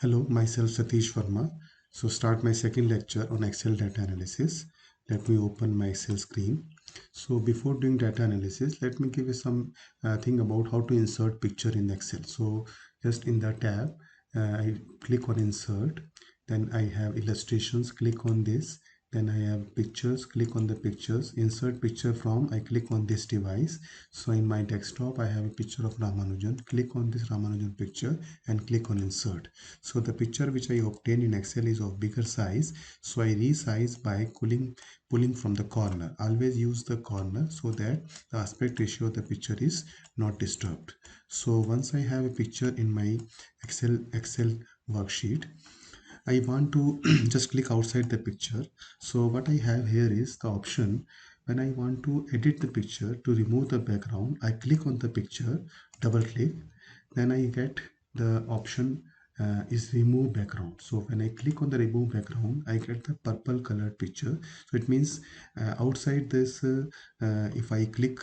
Hello, myself Satish Verma. So start my second lecture on Excel data analysis. Let me open my Excel screen. So before doing data analysis, let me give you some thing about how to insert picture in Excel. So just in the tab, I click on insert. Then I have illustrations, click on this. Then I have pictures, click on the pictures, insert picture from, I click on this device. So in my desktop, I have a picture of Ramanujan, click on this Ramanujan picture and click on insert. So the picture which I obtained in Excel is of bigger size. So I resize by pulling from the corner. Always use the corner so that the aspect ratio of the picture is not disturbed. So once I have a picture in my Excel worksheet, I want to just click outside the picture. So what I have here is the option. When I want to edit the picture to remove the background, I click on the picture, double click, then I get the option is remove background. So when I click on the remove background, I get the purple colored picture. So it means outside this, if I click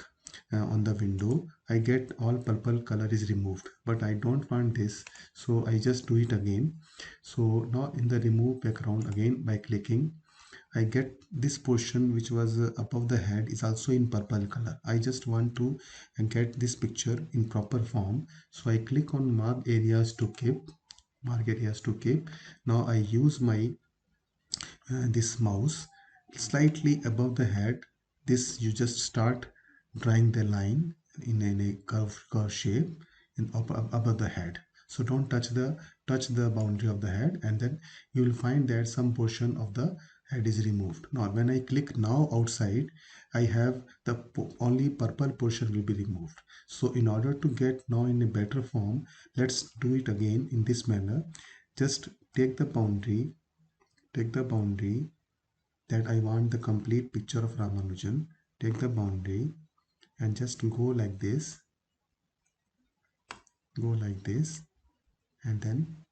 on the window, I get all purple color is removed, but I don't want this. So I just do it again. So now in the remove background, again by clicking, I get this portion which was above the head is also in purple color. I just want to get this picture in proper form. So I click on mark areas to keep. Now I use my this mouse slightly above the head. This you just start drawing the line in a curve shape in above the head. So don't touch the boundary of the head, and then you will find that some portion of the head is removed. Now when I click now outside, I have the only purple portion will be removed. So in order to get now in a better form, let's do it again in this manner. Just take the boundary, take the boundary that I want the complete picture of Ramanujan. Take the boundary and just go like this, and then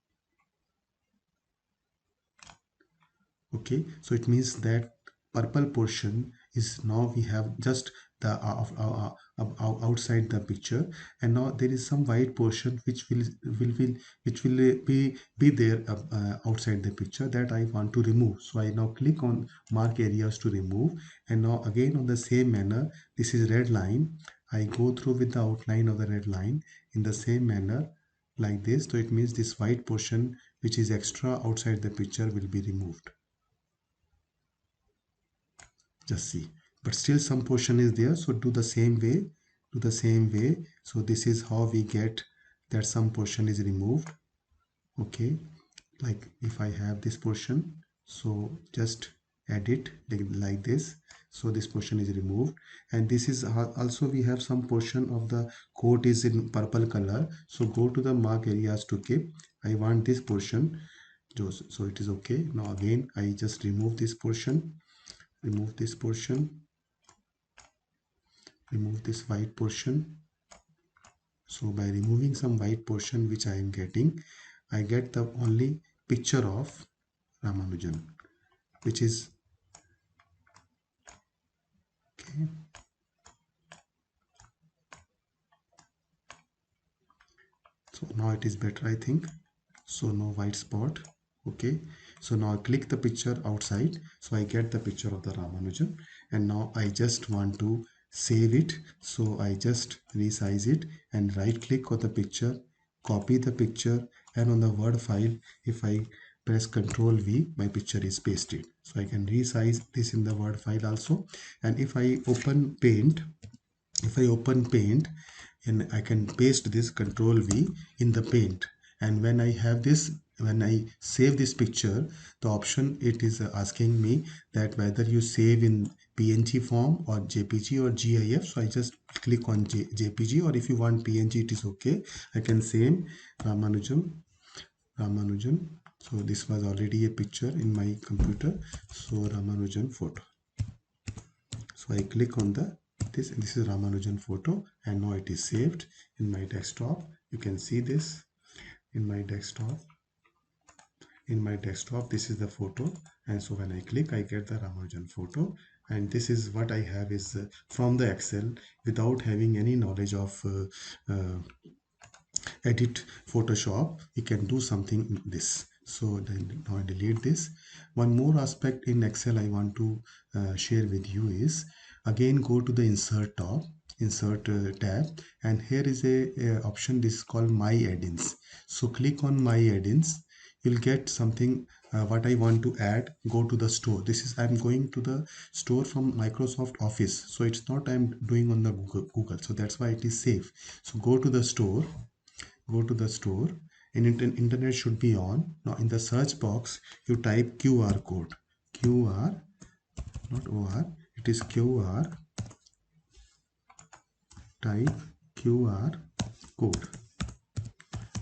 okay. So it means that purple portion is now we have just the outside the picture, and now there is some white portion which will be there outside the picture that I want to remove. So I now click on mark areas to remove, and now again on the same manner, this is red line. I go through with the outline of the red line in the same manner like this. So it means this white portion which is extra outside the picture will be removed. Just see, but still some portion is there, so do the same way, so this is how we get that some portion is removed. Okay, like if I have this portion, so just edit like this, so this portion is removed. And this is also we have some portion of the coat is in purple color, so go to the mark areas to keep. I want this portion, so it is okay. Now again I just remove this portion, remove this portion, remove this white portion. So by removing some white portion which I am getting, I get the only picture of Ramanujan, which is okay. So now it is better, I think. So no white spot. Okay, so now I click the picture outside, so I get the picture of the Ramanujan, and now I just want to save it. So I just resize it and right click on the picture, copy the picture, and on the Word file, if I press Ctrl V, my picture is pasted. So I can resize this in the Word file also. And if I open Paint, and I can paste this Control V in the Paint, and when I have this, when I save this picture, the option it is asking me that whether you save in PNG form or JPG or GIF. So I just click on JPG, or if you want PNG, it is okay. I can save Ramanujan. So this was already a picture in my computer, so Ramanujan photo. So I click on this is Ramanujan photo, and now it is saved in my desktop. You can see this in my desktop. This is the photo, and so when I click, I get the Ramanujan photo. And this is what I have is from the Excel, without having any knowledge of edit Photoshop, you can do something in this. So then now I delete this. One more aspect in Excel I want to share with you is, again go to the insert tab, and here is a option, this is called my add-ins. So click on my add-ins, you'll get something. What I want to add, go to the store. This is, I'm going to the store from Microsoft Office, so it's not I'm doing on the Google, so that's why it is safe. So go to the store, and internet should be on. Now in the search box you type QR code, QR, not OR, it is QR, type QR code.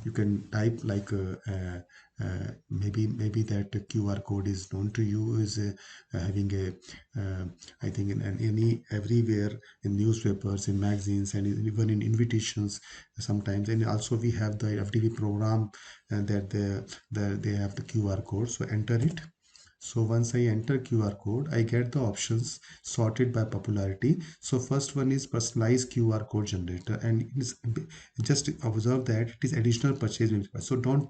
You can type like maybe that QR code is known to you, is having a I think in any everywhere, in newspapers, in magazines, and even in invitations sometimes. And also we have the FTP program, that they have the QR code, so enter it. So once I enter QR code, I get the options sorted by popularity. So first one is personalized QR code generator, and it's, just observe that it is additional purchase. So don't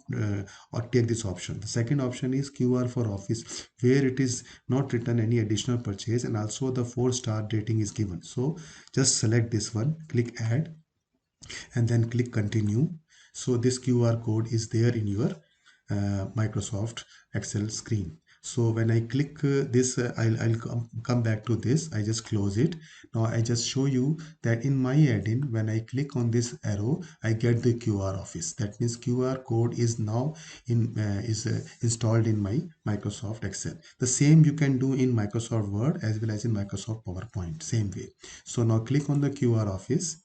or take this option. The second option is QR for office, where it is not written any additional purchase, and also the 4-star rating is given. So just select this one, click add, and then click continue. So this QR code is there in your Microsoft Excel screen. So when I click this, I'll come back to this. I just close it. Now I just show you that in my add-in, when I click on this arrow, I get the QR Office. That means QR code is now installed in my Microsoft Excel. The same you can do in Microsoft Word as well as in Microsoft PowerPoint, same way. So now click on the QR Office.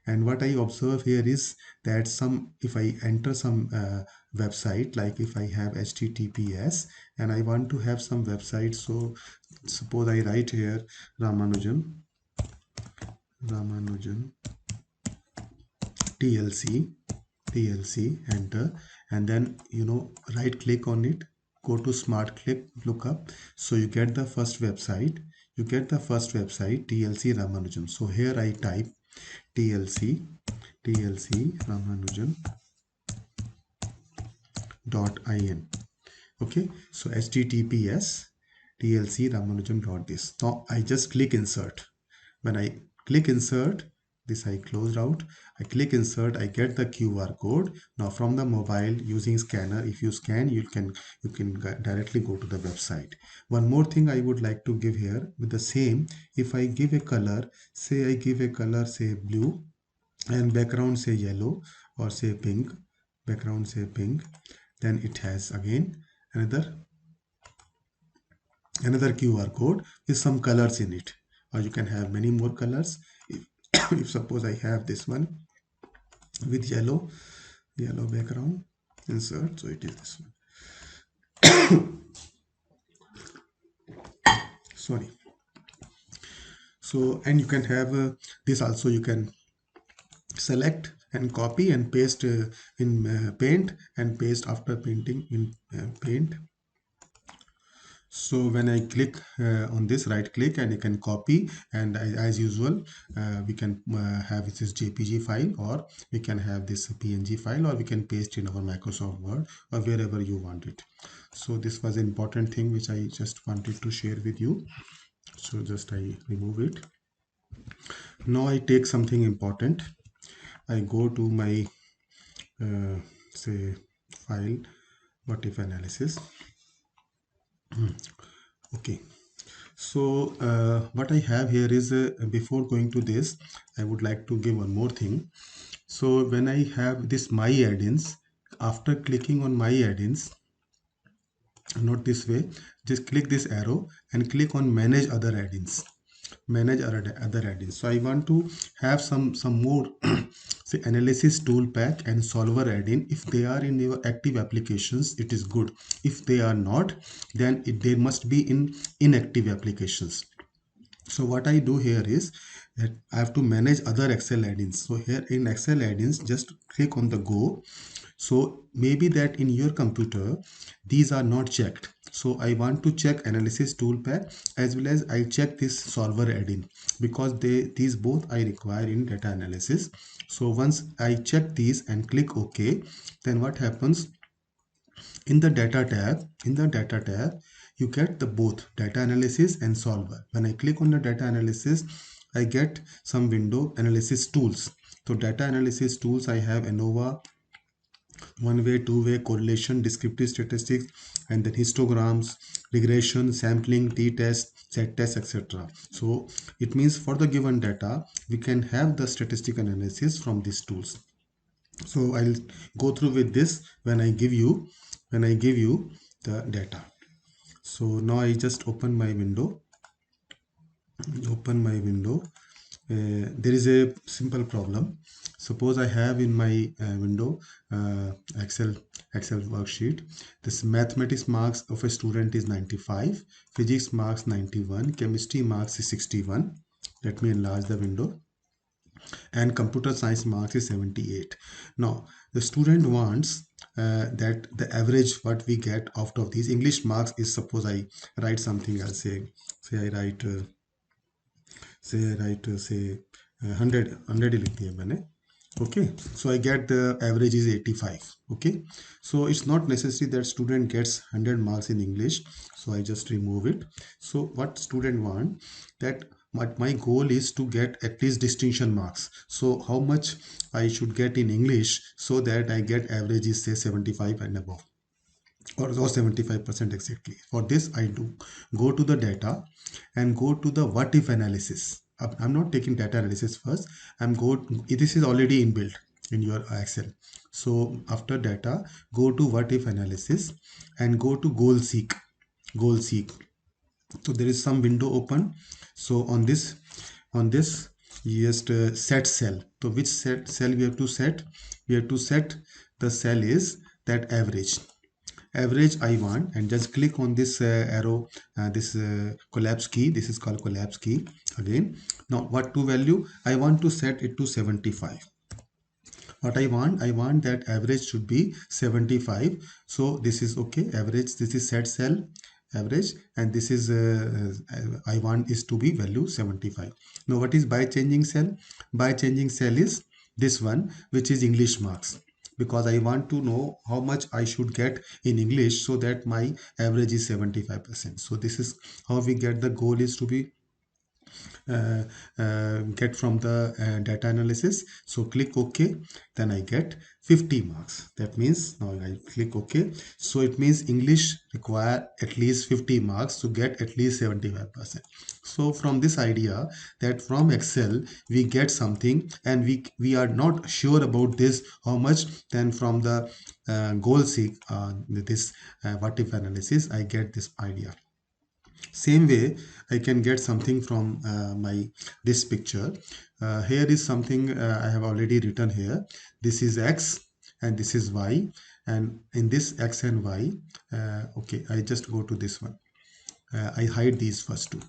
And what I observe here is that if I enter some website, like if I have HTTPS and I want to have some website, so suppose I write here Ramanujan TLC, enter, and then right click on it, go to smart click lookup. So you get the first website, TLC Ramanujan. So here I type TLC Ramanujan .in. Okay, so HTTPS TLC Ramanujan .this. Now I just click insert. When I click insert, this I closed out. I click insert, I get the QR code. Now from the mobile using scanner, if you scan, you can directly go to the website. One more thing I would like to give here with the same, if I give a color, say I give a color, say blue, and background say yellow, or say pink, background say pink, then it has again another QR code with some colors in it, or you can have many more colors. If suppose I have this one with yellow background, insert, so it is this one. Sorry. So, and you can have this also, you can select and copy and paste in paint, and paste after painting in paint. So when I click on this, right click, and you can copy, and as usual we can have this JPG file, or we can have this PNG file, or we can paste in our Microsoft Word, or wherever you want it. So this was an important thing which I just wanted to share with you. So just I remove it. Now I take something important. I go to my say file, what if analysis. Okay, so what I have here is before going to this, I would like to give one more thing. So when I have this my add-ins, after clicking on my add-ins, not this way, just click this arrow and click on manage other add-ins. So I want to have some more say analysis tool pack and solver add-in. If they are in your active applications, it is good. If they are not, then they must be in inactive applications. So what I do here is that I have to manage other Excel add-ins. So here in Excel add-ins, just click on the go. So maybe that in your computer these are not checked. So I want to check analysis toolpath as well as I check this solver add-in, because these both I require in data analysis. So once I check these and click OK, then what happens in the data tab, you get the both data analysis and solver. When I click on the data analysis, I get some window analysis tools. So data analysis tools, I have ANOVA, one way, two way, correlation, descriptive statistics, and then histograms, regression, sampling, t-test, z-test, etc. So it means for the given data, we can have the statistical analysis from these tools. So I'll go through with this when I give you the data. So now I just open my window. There is a simple problem. Suppose I have in my window Excel worksheet. This mathematics marks of a student is 95, physics marks 91, chemistry marks is 61. Let me enlarge the window. And computer science marks is 78. Now the student wants that the average what we get out of these English marks is, suppose I write something else, say I write say 100 लिख दिया मैंने. Okay, so I get the average is 85. Okay, so it's not necessary that student gets 100 marks in English, so I just remove it. So what student want, that my goal is to get at least distinction marks. So how much I should get in English so that I get average is say 75 and above, or 75% exactly. For this I do go to the data and go to the what if analysis. I'm not taking data analysis first. This is already inbuilt in your Excel. So after data, go to what if analysis and go to goal seek. So there is some window open. So on this you just set cell. So which cell we have to set? We have to set the cell is that average I want, and just click on this arrow, this collapse key. This is called collapse key again. Now what to value? I want to set it to 75. What I want that average should be 75. So this is okay, average, this is set cell average, and this is I want is to be value 75. Now what is by changing cell? By changing cell is this one, which is English marks, because I want to know how much I should get in English so that my average is 75%. So this is how we get the goal is to be uh, get from the data analysis. So click OK, then I get 50 marks. That means now I click OK. So it means English require at least 50 marks to get at least 75%. So from this idea that from Excel we get something and we are not sure about this how much, then from the goal seek this what if analysis I get this idea. Same way I can get something from my this picture. Here is something I have already written here. This is X and this is Y, and in this X and Y, okay, I just go to this one. I hide these first two.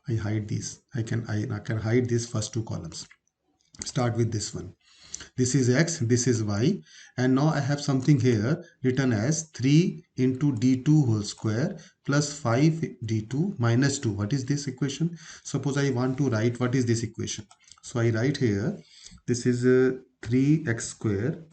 I hide these. I can hide these first two columns. Start with this one. This is X, this is Y, and now I have something here written as 3 into d2 whole square plus 5 d2 minus 2. What is this equation? Suppose I want to write what is this equation. So I write here, this is 3x square.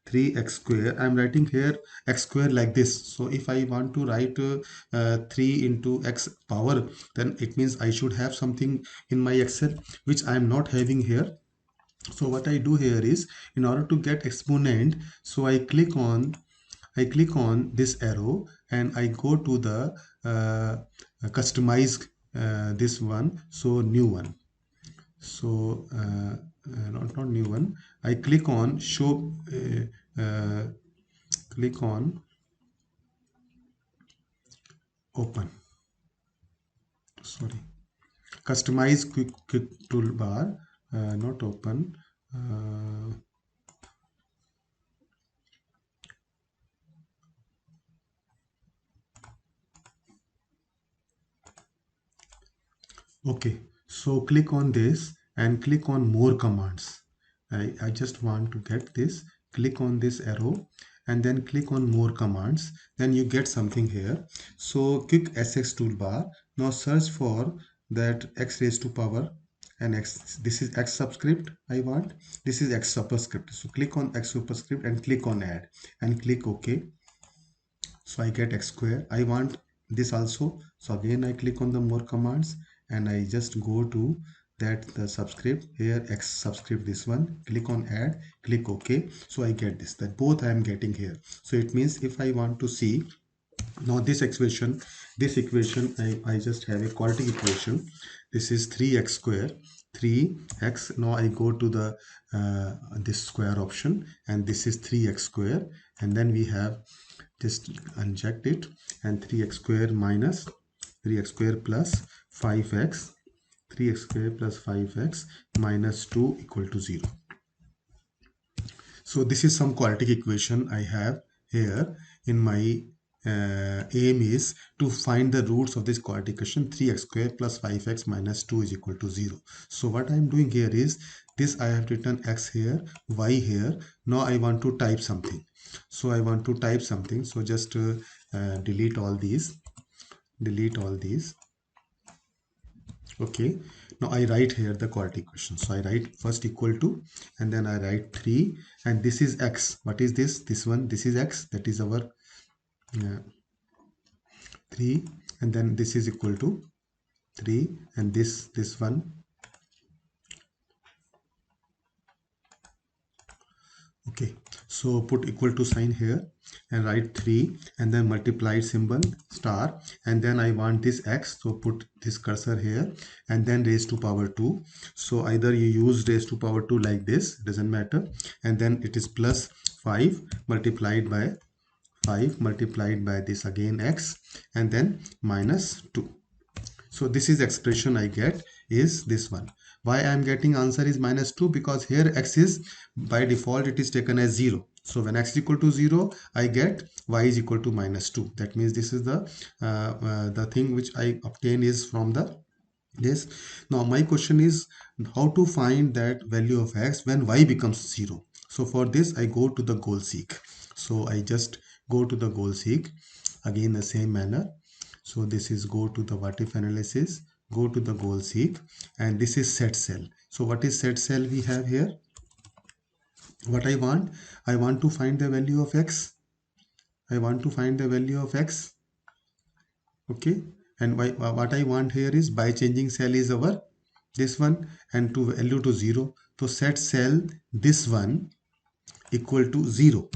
3x square, I'm writing here x square like this. So if I want to write 3 into x power, then it means I should have something in my Excel which I am not having here. So what I do here is, in order to get exponent, so I click on this arrow and I go to the customize this one, so new one. So not new one. I click on show click on open, sorry, customize quick toolbar, not open, okay. So click on this and click on more commands. I just want to get this. Click on this arrow and then click on more commands, then you get something here. So quick SX toolbar. Now search for that x raised to power and x. This is x subscript I want. This is x superscript. So click on x superscript and click on add and click OK. So I get x square. I want this also. So again I click on the more commands and I just go to that the subscript here, x subscript, this one, click on add, click OK. So I get this, that both I am getting here. So it means if I want to see now this equation, I just have a quadratic equation. This is 3x square, 3x. Now I go to the this square option and this is 3x square, and then we have just inject it, and 3x square minus 3x square plus 5x, 3x square plus 5x minus 2 equal to 0. So this is some quadratic equation I have here. In my aim is to find the roots of this quadratic equation. 3x square plus 5x minus 2 is equal to 0. So what I am doing here is this, I have written x here, y here. Now I want to type something. So I want to type something. So just delete all these. Okay, now I write here the quadratic equation. So I write first equal to, and then I write 3, and this is x. What is this? This one, this is x, that is our 3, and then this is equal to 3, and this one. Okay, so put equal to sign here and write 3 and then multiply symbol star, and then I want this x, so put this cursor here and then raised to power 2. So either you use raised to power 2 like this, doesn't matter, and then it is plus 5 multiplied by 5 multiplied by this again x, and then minus 2. So this is expression I get is this one. Why I am getting answer is minus 2? Because here x is by default it is taken as 0. So when x is equal to 0, I get y is equal to minus 2. That means this is the thing which I obtain is from the this. Now my question is how to find that value of x when y becomes 0. So for this I go to the goal seek. So I just go to the goal seek again the same manner. So this is go to the what if analysis, go to the goal seek, and this is set cell. So what is set cell we have here? What I want to find the value of x. I want to find the value of x. Okay, and what I want here is by changing cell is our this one and to value to 0. So set cell this one equal to 0.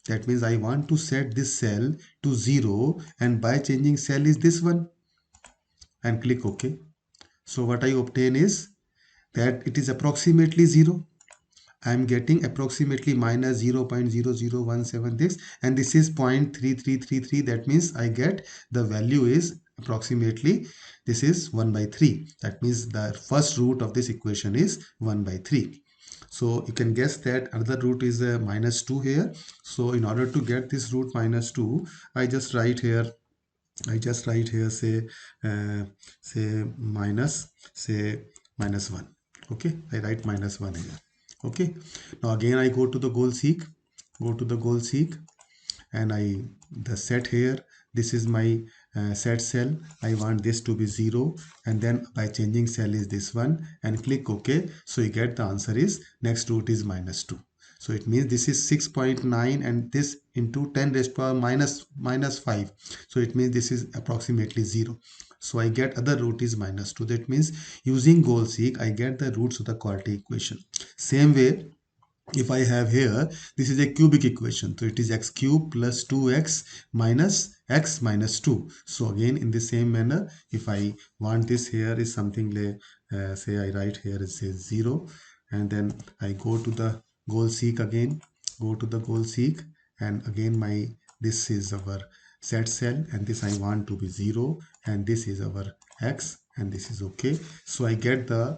That means I want to set this cell to 0, and by changing cell is this one, and click OK. So what I obtain is that it is approximately 0. I am getting approximately minus 0.0017 this, and this is 0.3333. That means I get the value is approximately, this is 1 by 3. That means the first root of this equation is 1 by 3. So you can guess that another root is minus 2 here. So in order to get this root minus 2, I just write here say minus 1. Okay, I write minus 1 here. Okay, now again I go to the goal seek, and I the set here, this is my set cell. I want this to be 0, and then by changing cell is this one, and click OK. So you get the answer is next root is minus 2. So it means this is 6.9 and this into 10 raised to power minus 5. So it means this is approximately 0. So I get other root is minus 2. That means using goal seek I get the roots of the quadratic equation. Same way, if I have here, this is a cubic equation. So it is x cube plus 2x minus x minus 2. So again in the same manner, if I want this here is something like say I write here it says 0, and then I go to the goal seek again, and again my this is our set cell, and this I want to be 0, and this is our x, and this is okay. So I get the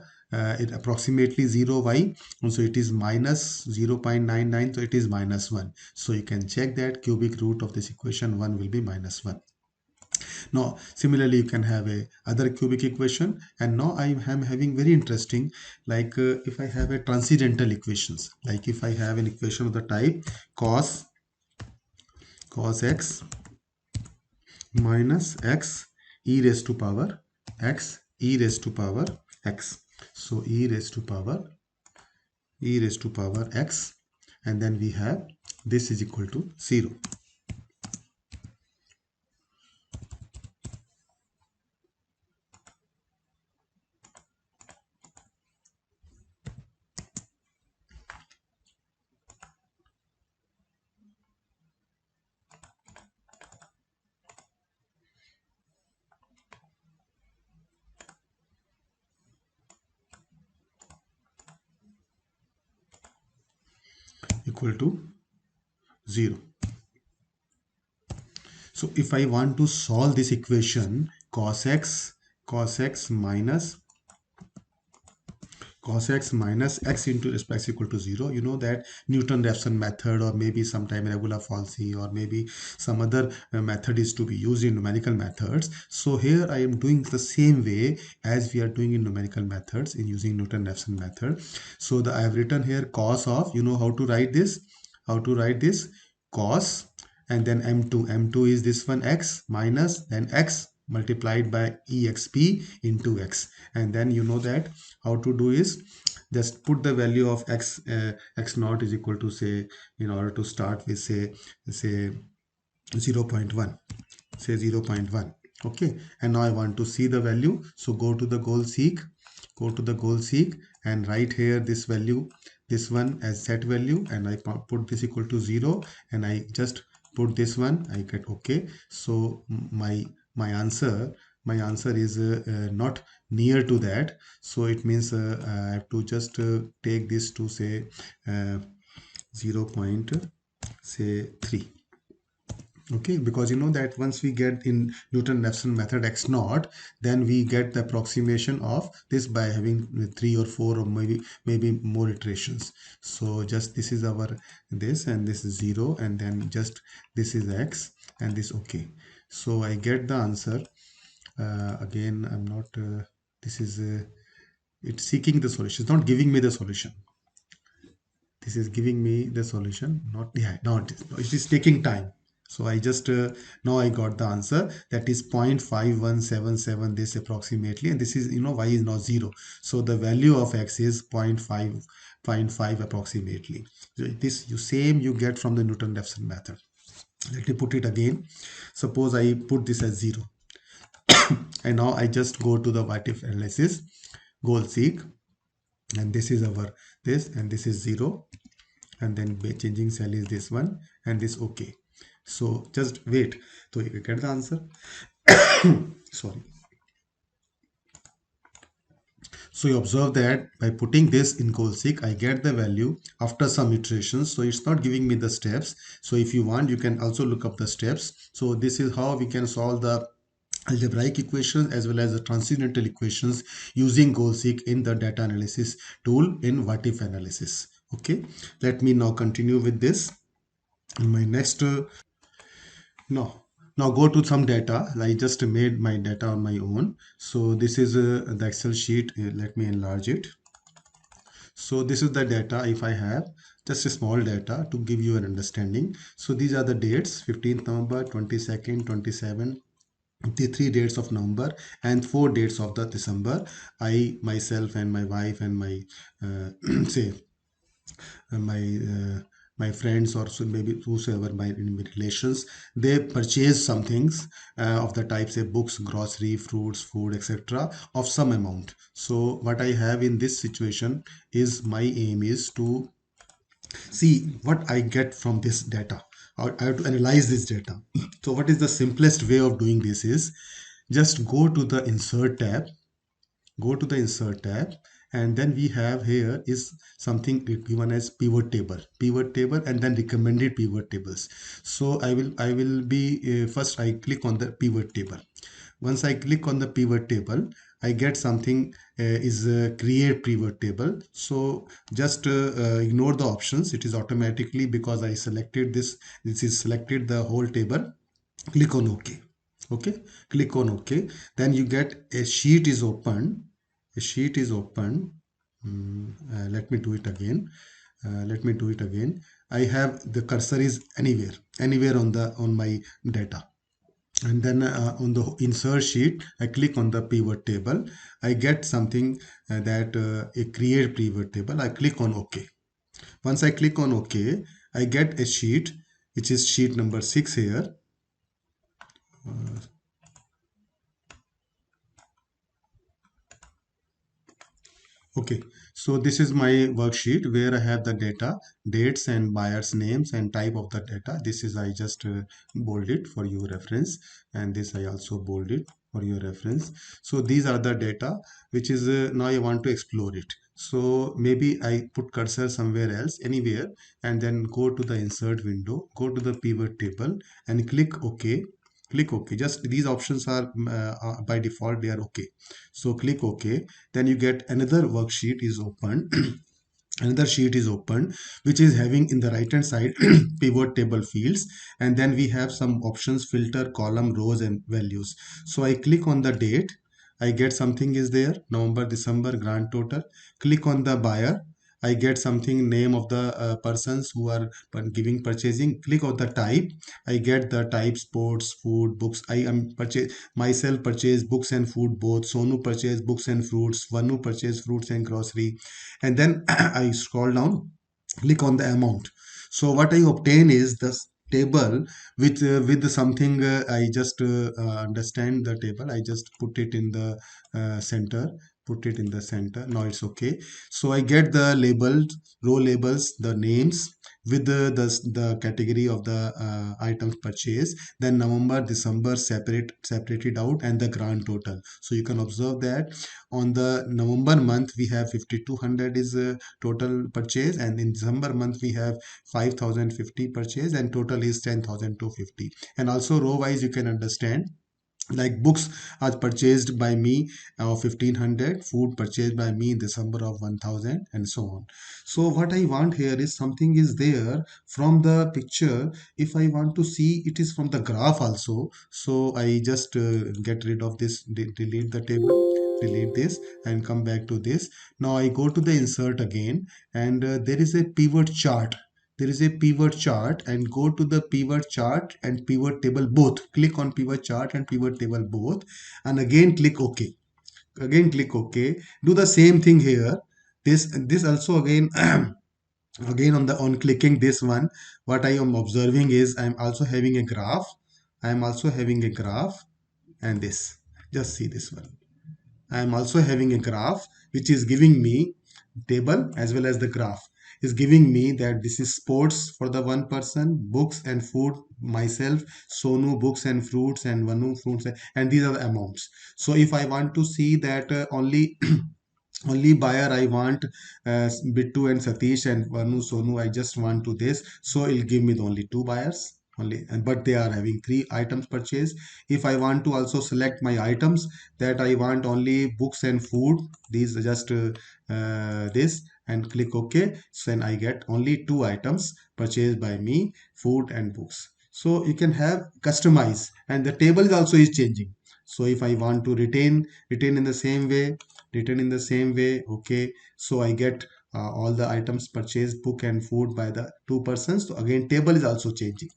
it approximately 0 y, so it is minus 0.99, so it is minus 1. So you can check that cubic root of this equation 1 will be minus 1. Now similarly you can have a other cubic equation, and now I am having very interesting, like if I have a transcendental equations, like if I have an equation of the type cos cos x minus x e raised to power x e raised to power x. So e raised to power x, and then we have this is equal to 0. Equal to 0. So if I want to solve this equation, cos x minus x into x equal to 0, you know that Newton-Raphson method, or maybe sometime regular falsy, or maybe some other method is to be used in numerical methods. So here I am doing the same way as we are doing in numerical methods in using Newton-Raphson method. So I have written here cos of, you know how to write this, cos, and then m2 is this one, x minus then x multiplied by exp into x. And then you know that how to do is just put the value of x, x naught is equal to, say, in order to start with, say 0.1, say 0.1. Okay, and now I want to see the value. So go to the goal seek and write here this value, this one as set value, and I put this equal to 0, and I just put this one, I get okay. So my answer is not near to that. So it means I have to just take this to, say 0.3. Okay, because you know that once we get in Newton-Raphson method x naught, then we get the approximation of this by having 3 or 4 or maybe more iterations. So just this is our this, and this is 0, and then just this is x, and this okay. So I get the answer. Again, I'm not this is it's seeking the solution, it's not giving me the solution. This is giving me the solution, not, yeah, not it is taking time. So I just now I got the answer, that is 0.5177, this approximately, and this is, you know, y is not 0, so the value of x is 0.5 approximately. So this you get from the Newton-Raphson method. Let me put it again. Suppose I put this as 0 and now I just go to the what if analysis, goal seek, and this is our this, and this is 0, and then changing cell is this one, and this okay. So just wait, so you get the answer. Sorry. So you observe that by putting this in goal seek, I get the value after some iterations. So it's not giving me the steps. So if you want, you can also look up the steps. So this is how we can solve the algebraic equations as well as the transcendental equations using goal seek in the data analysis tool in what if analysis. Okay, let me now continue with this. In my next now go to some data. I just made my data on my own. So this is the Excel sheet. Let me enlarge it. So this is the data. If I have just a small data to give you an understanding. So these are the dates: 15th November, 22nd, 27, the 3 dates of November and 4 dates of the December. I myself and my wife and my say my my friends, or so maybe whosoever my relations, they purchase some things of the type, say books, grocery, fruits, food, etc., of some amount. So what I have in this situation is, my aim is to see what I get from this data. I have to analyze this data. So what is the simplest way of doing this is, just go to the insert tab, and then we have here is something given as pivot table, and then recommended pivot tables. So I will be first I click on the pivot table. Once I click on the pivot table, I get something is create pivot table. So just ignore the options, it is automatically, because I selected this is selected the whole table. Click on OK. Okay, click on OK. Then you get a sheet is open. Let me do it again. Let me do it again. I have the cursor is anywhere on the on my data. And then on the insert sheet, I click on the pivot table. I get something that a create pivot table. I click on OK. Once I click on OK, I get a sheet, which is sheet number 6 here. Okay, so this is my worksheet where I have the data, dates and buyers names and type of the data. This is I just bold it for your reference, and this I also bold it for your reference. So these are the data which is now I want to explore it. So maybe I put cursor somewhere else, anywhere, and then go to the insert window, go to the pivot table and click OK. Click OK. Just these options are by default they are okay. So click OK. Then you get another worksheet is open. Another sheet is open, which is having in the right hand side pivot table fields, and then we have some options: filter, column, rows and values. So I click on the date, I get something is there, November, December, grand total. Click on the buyer, I get something, name of the persons who are giving purchasing. Click on the type, I get the type: sports, food, books. I am purchase myself purchase books and food both. Sonu purchase books and fruits. Vanu purchase fruits and grocery. And then I scroll down, click on the amount. So what I obtain is the table with something I just understand the table. I just put it in the center, put it in the center. Now it's okay. So I get the labeled row labels, the names with the category of the items purchased, then November, December separated out, and the grand total. So you can observe that on the November month we have 5200 is total purchase, and in December month we have 5050 purchase, and total is 10250. And also row wise you can understand, like books are purchased by me of 1500, food purchased by me in December of 1000, and so on. So what I want here is something is there from the picture. If I want to see it is from the graph also, so I just get rid of this, delete the table, delete this and come back to this. Now I go to the insert again, and there is a pivot chart. There is a pivot chart, and go to the pivot chart and pivot table both. Click on pivot chart and pivot table both, and again click OK. Again click OK. Do the same thing here. This also again again on clicking this one, what I am observing is I'm also having a graph. I'm also having a graph, and this, just see this one. I am also having a graph which is giving me table as well as the graph is giving me that this is sports for the one person, books and food myself, Sonu books and fruits, and Vanu fruits, and these are the amounts. So if I want to see that only only buyer I want Bittu and Satish and Vanu Sonu, I just want to this, so it'll give me the only two buyers only, and but they are having three items purchased. If I want to also select my items that I want only books and food, these are just this, and click OK, so then I get only two items purchased by me, food and books. So you can have customize, and the table is also is changing. So if I want to retain in the same way, written in the same way, okay, so I get all the items purchased, book and food by the two persons. So again table is also changing,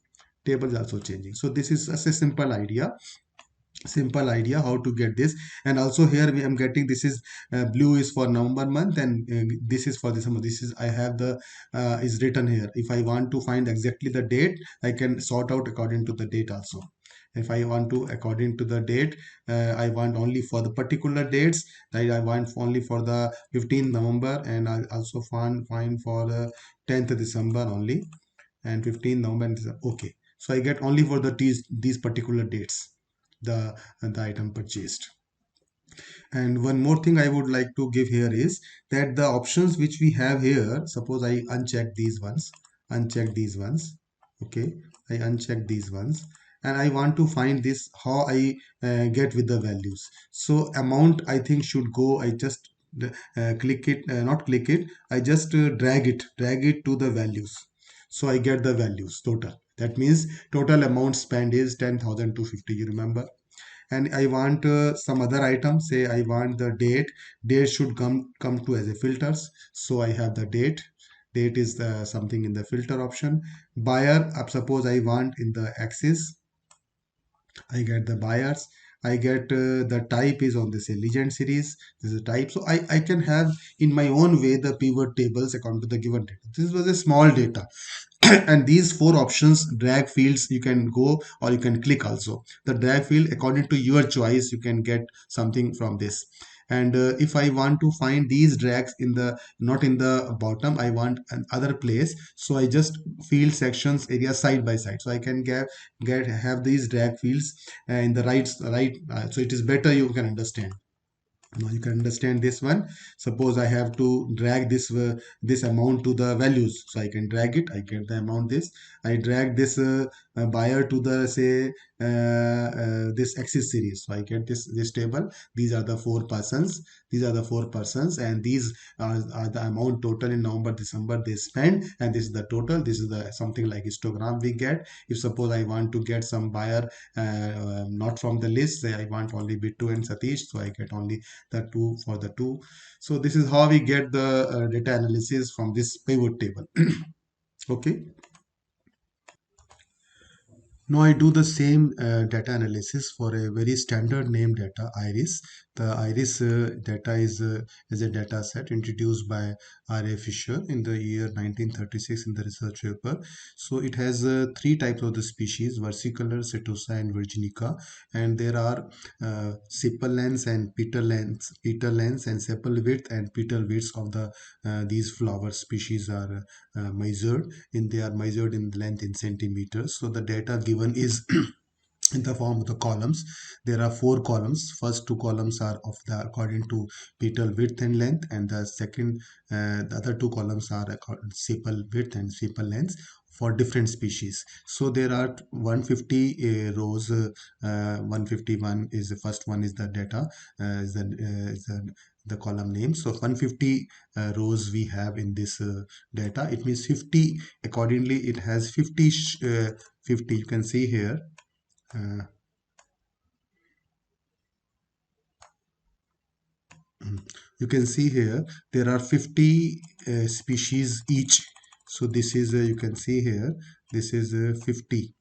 table is also changing. So this is just a simple idea how to get this. And also here we am getting, this is blue is for November month, and this is for December. This is I have the is written here. If I want to find exactly the date, I can sort out according to the date also. If I want to according to the date, I want only for the particular dates, right? I want only for the 15th November, and I also find for the 10th December only, and 15th November and December. Okay, so I get only for the these particular dates the item purchased. And one more thing I would like to give here is that the options which we have here, suppose I uncheck these ones, uncheck these ones, okay, I uncheck these ones, and I want to find this how I get with the values. So amount I think should go, I just click it, not click it, I just drag it to the values. So I get the values total. That means total amount spent is 10,250. You remember? And I want some other item, say I want the date should come to as a filters. So I have the date date is the something in the filter option. Buyer, suppose I want in the axis, I get the buyers. I get the type is on the say legend series. This is a type. So I can have in my own way the pivot tables according to the given data. This was a small data. And these four options, drag fields, you can go or you can click also. The drag field according to your choice, you can get something from this. And if I want to find these drags in the not in the bottom, I want another place, so I just field sections area side by side, so I can get have these drag fields in the right so it is better, you can understand. Now you can understand this one. Suppose I have to drag this amount to the values, so I can drag it, I get the amount this. I drag this buyer to the say this axis series, so I get this table. These are the four persons, these are the four persons, and these are the amount total in November December they spend, and this is the total. This is the something like histogram we get. If suppose I want to get some buyer not from the list, say I want only Bittu and Satish, so I get only the two for the two. So this is how we get the data analysis from this pivot table. Okay. Now I do the same data analysis for a very standard name data, iris. The iris data is a data set introduced by R.A. Fisher in the year 1936 in the research paper. So it has three types of the species: versicolor, setosa, and virginica. And there are sepal lengths and petal lengths, and sepal width and petal widths of the these flower species are measured in they are measured in length in centimeters. So the data given is in the form of the columns. There are four columns. First two columns are of the according to petal width and length, and the other two columns are according sepal width and sepal length for different species. So there are 150 rows. 151 is the first one is the data the column name. So 150 rows we have in this data. It means 50. Accordingly, it has 50. 50. You can see here. Uh, you can see here there are 50 species each. So this is you can see here this is 50.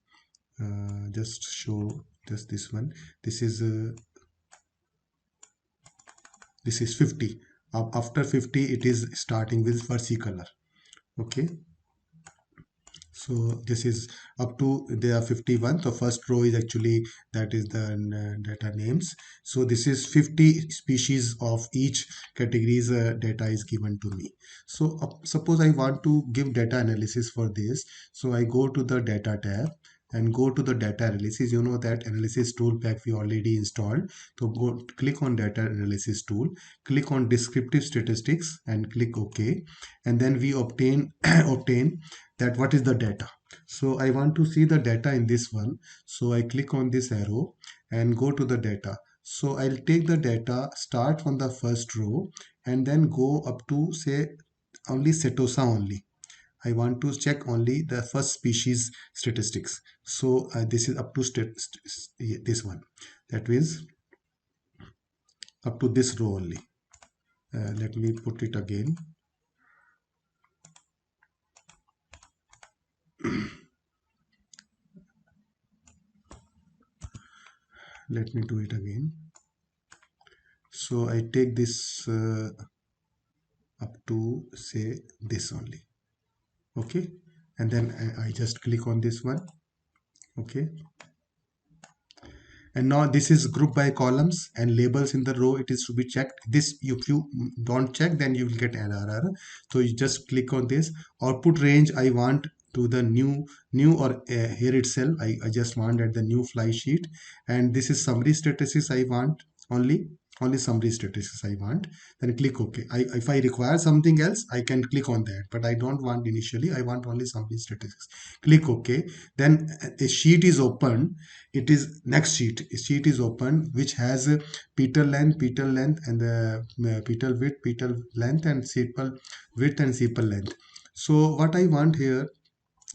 Just show just this one. This is 50. After 50 it is starting with versicolor. Okay. So this is up to there are 51. The first row is actually that is the data names. So this is 50 species of each categories data is given to me. So suppose I want to give data analysis for this. So I go to the data tab and go to the data analysis. You know that analysis tool pack we already installed. So go click on data analysis tool, click on descriptive statistics and click OK. And then we obtain obtain that what is the data. So I want to see the data in this one. So I click on this arrow and go to the data. So I'll take the data, start from the first row and then go up to say only Setosa only. I want to check only the first species statistics. So this is up to this one. That means up to this row only. Let me put it again. Let me do it again. So I take this up to say this only. Okay. And then I just click on this one. Okay. And now this is group by columns and labels in the row. It is to be checked. This if you don't check, then you will get an error. So you just click on this output range. I want to the new or here itself. I just want at the new fly sheet, and this is summary statistics. I want only summary statistics I want. Then click OK. If I require something else, I can click on that, but I don't want initially. I want only summary statistics. Click OK. Then a sheet is open. It is next sheet. A sheet is open which has a petal length, and the petal width, petal length, and sepal width and sepal length. So what I want here,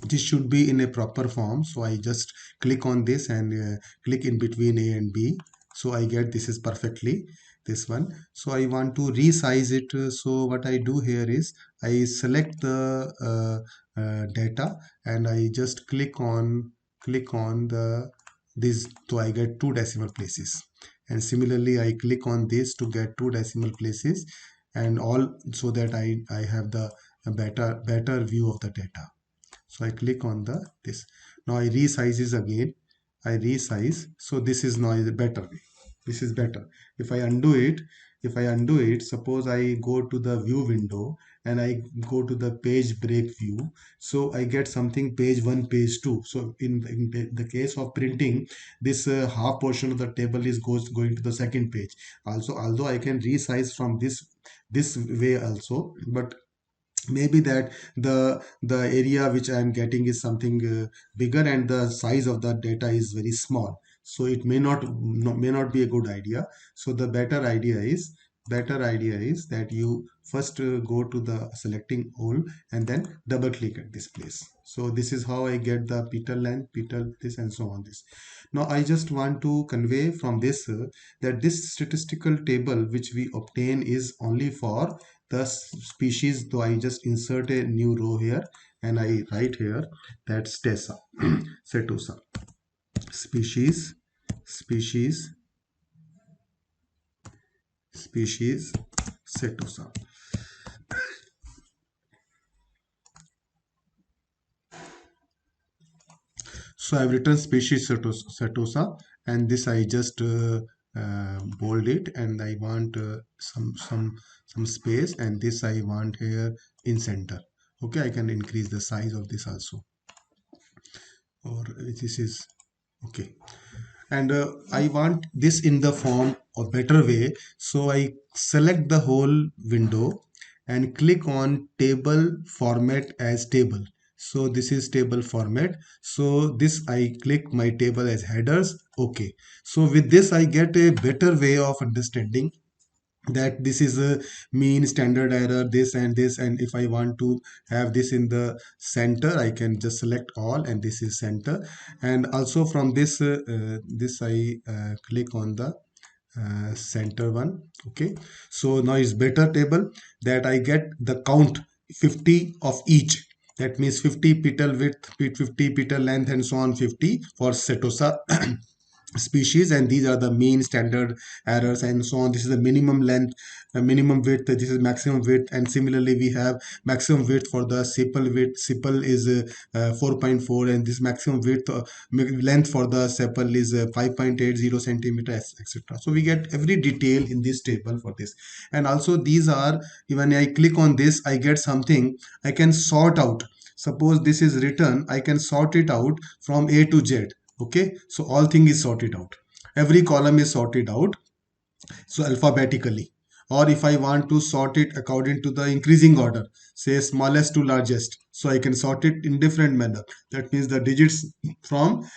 this should be in a proper form. So I just click on this and click in between A and B. So I get this is perfectly. this one. So I want to resize it. So what I do here is I select the data, and I just click on the this, so I get two decimal places. And similarly I click on this to get two decimal places, and all, so that I have the better view of the data. So I click on the this. Now I resizes again. I resize. So this is now the better way. This is better. If I undo it, suppose I go to the view window and I go to the page break view. So I get something page 1, page 2. So in the case of printing, this half portion of the table is going to the second page. Also, although I can resize from this way also, but maybe that the area which I am getting is something bigger, and the size of the data is very small, so it may not be a good idea. So the better idea is that you first go to the selecting all, and then double click at this place. So this is how I get the petal length, petal this, and so on this. Now I just want to convey from this that this statistical table which we obtain is only for the species. Though I just insert a new row here, and I write here that Stessa setosa, species species species setosa. So I've written species setosa, and this I just bold it, and I want some space, and this I want here in center. Okay, I can increase the size of this also, or this is okay. And I want this in the form or better way. So I select the whole window and click on table format as table. So this is table format. So this I click my table as headers. Okay. So with this I get a better way of understanding that this is a mean, standard error, this and this. And if I want to have this in the center, I can just select all, and this is center. And also from this I click on the center one. Okay, so now is better table, that I get the count 50 of each. That means 50 petal width, 50 petal length, and so on, 50 for setosa species. And these are the mean, standard errors, and so on. This is the minimum length, minimum width, this is maximum width. And similarly we have maximum width for the sepal width. Sepal is 4.4, and this maximum width length for the sepal is 5.80 centimeter, etc. So we get every detail in this table for this. And also these are, when I click on this, I get something I can sort out. Suppose this is written, I can sort it out from A to Z. Okay, so all thing is sorted out, every column is sorted out, so alphabetically. Or if I want to sort it according to the increasing order, say smallest to largest, so I can sort it in different manner. That means the digits from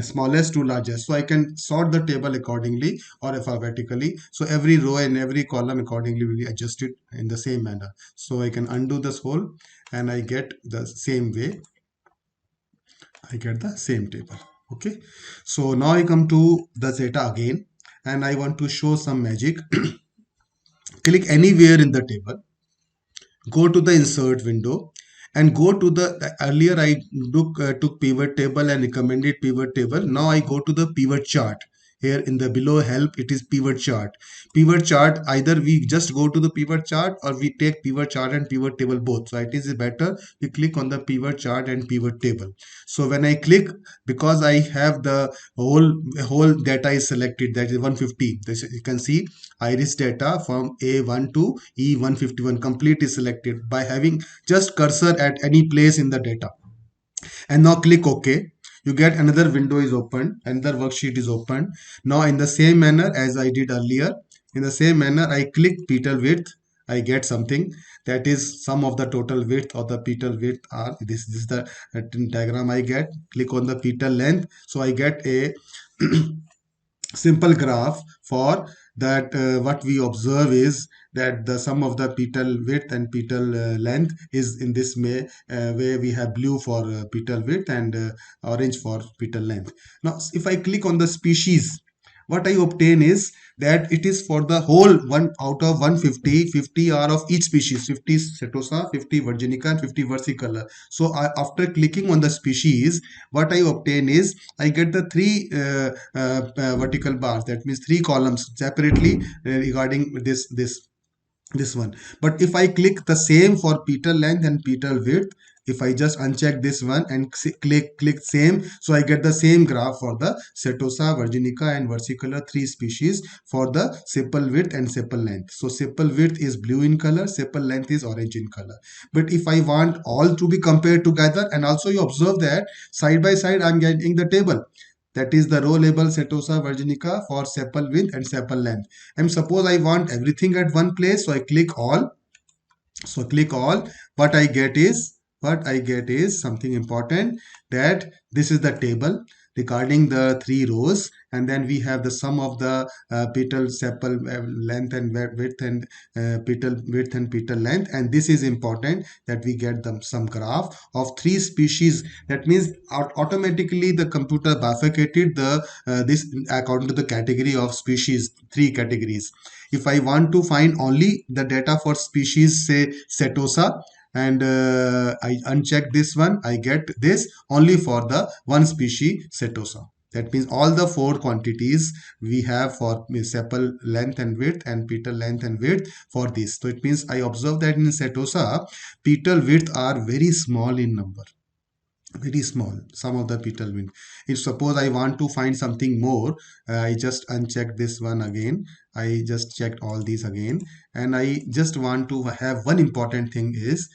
smallest to largest, so I can sort the table accordingly or alphabetically. So every row and every column accordingly will be adjusted in the same manner. So I can undo this whole, and I get the same way, I get the same table. Okay, so now I come to the zeta again, and I want to show some magic. Click anywhere in the table, go to the insert window, and go to the earlier I took pivot table and recommended pivot table. Now I go to the pivot chart. Here in the below help, it is pivot chart. Pivot chart, either we just go to the pivot chart, or we take pivot chart and pivot table both. So it is better we click on the pivot chart and pivot table. So when I click, because I have the whole data is selected, that is 150. This, you can see iris data from A1 to E151 complete is selected by having just cursor at any place in the data. And now click OK. You get another window is opened, another worksheet is opened. Now in the same manner as I did earlier, in the same manner I click petal width, I get something, that is sum of the total width or the petal width are this is the diagram I get. Click on the petal length, so I get a simple graph for that. What we observe is that the sum of the petal width and petal length is in this way, where we have blue for petal width and orange for petal length. Now if I click on the species, what I obtain is that it is for the whole one out of 150, 50 are of each species, 50 setosa, 50 virginica, and 50 versicolor. So after clicking on the species, what I obtain is I get the three vertical bars, that means three columns separately regarding this one. But if I click the same for petal length and petal width, if I just uncheck this one and click same, so I get the same graph for the setosa, virginica, and versicolor, three species, for the sepal width and sepal length. So sepal width is blue in color, sepal length is orange in color. But if I want all to be compared together, and also you observe that side by side I'm getting the table, that is the row label setosa, virginica for sepal width and sepal length. And suppose I want everything at one place, so I click all. So click all. What I get is something important, that this is the table regarding the three rows, and then we have the sum of the petal sepal length and width, and petal width and petal length, and this is important, that we get some graph of three species. That means automatically the computer bifurcated the this according to the category of species, three categories. If I want to find only the data for species, say setosa, and I uncheck this one, I get this only for the one species setosa. That means all the four quantities we have for sepal length and width and petal length and width for this. So it means I observe that in setosa, petal width are very small in number, very small, some of the petal width. If suppose I want to find something more, I just uncheck this one again, I just checked all these again, and I just want to have one important thing is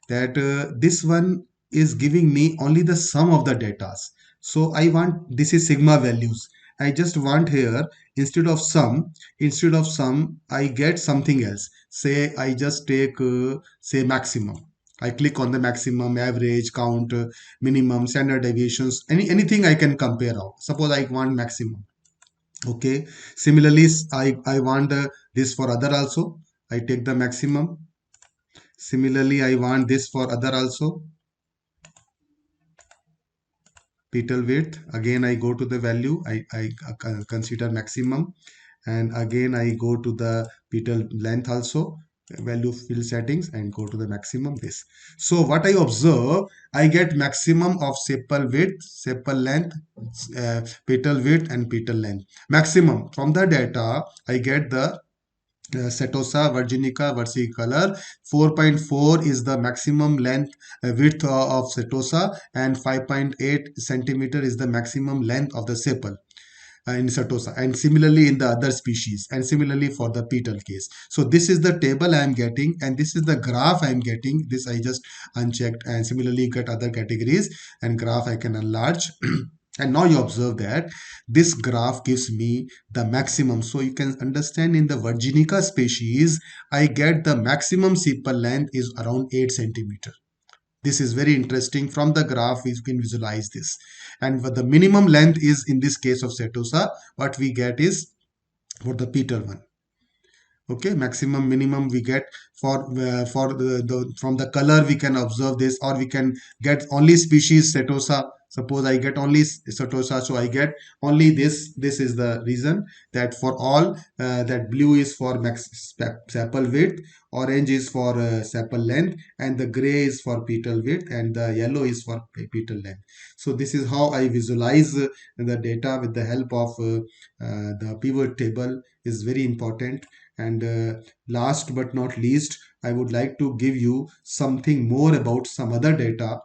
that this one is giving me only the sum of the datas. So I want, this is sigma values, I just want here, instead of sum I get something else. Say I just take say maximum, I click on the maximum, average, count, minimum, standard deviations, anything I can compare out. Suppose I want maximum. Okay. Similarly, I want this for other also. I take the maximum. Similarly, I want this for other also. Petal width. Again, I go to the value. I consider maximum. And again, I go to the petal length also, value fill settings, and go to the maximum this. So what I observe, I get maximum of sepal width, sepal length, petal width, and petal length. Maximum from the data, I get the setosa, virginica, versicolor. 4.4 is the maximum length width of setosa, and 5.8 centimeter is the maximum length of the sepal in setosa, and similarly in the other species, and similarly for the petal case. So this is the table I am getting, and this is the graph I am getting. This I just unchecked, and similarly get other categories and graph I can enlarge. And now you observe that this graph gives me the maximum. So you can understand in the virginica species, I get the maximum sepal length is around 8 centimeter. This is very interesting. From the graph, we can visualize this. And what the minimum length is in this case of setosa, what we get is for the petal one. Okay, maximum, minimum we get for the from the color we can observe this, or we can get only species setosa. Suppose I get only setosa, so I get only this. This is the reason that for all that blue is for sepal width, orange is for sepal length, and the gray is for petal width, and the yellow is for petal length. So this is how I visualize the data with the help of the pivot table is very important. And last but not least, I would like to give you something more about some other data,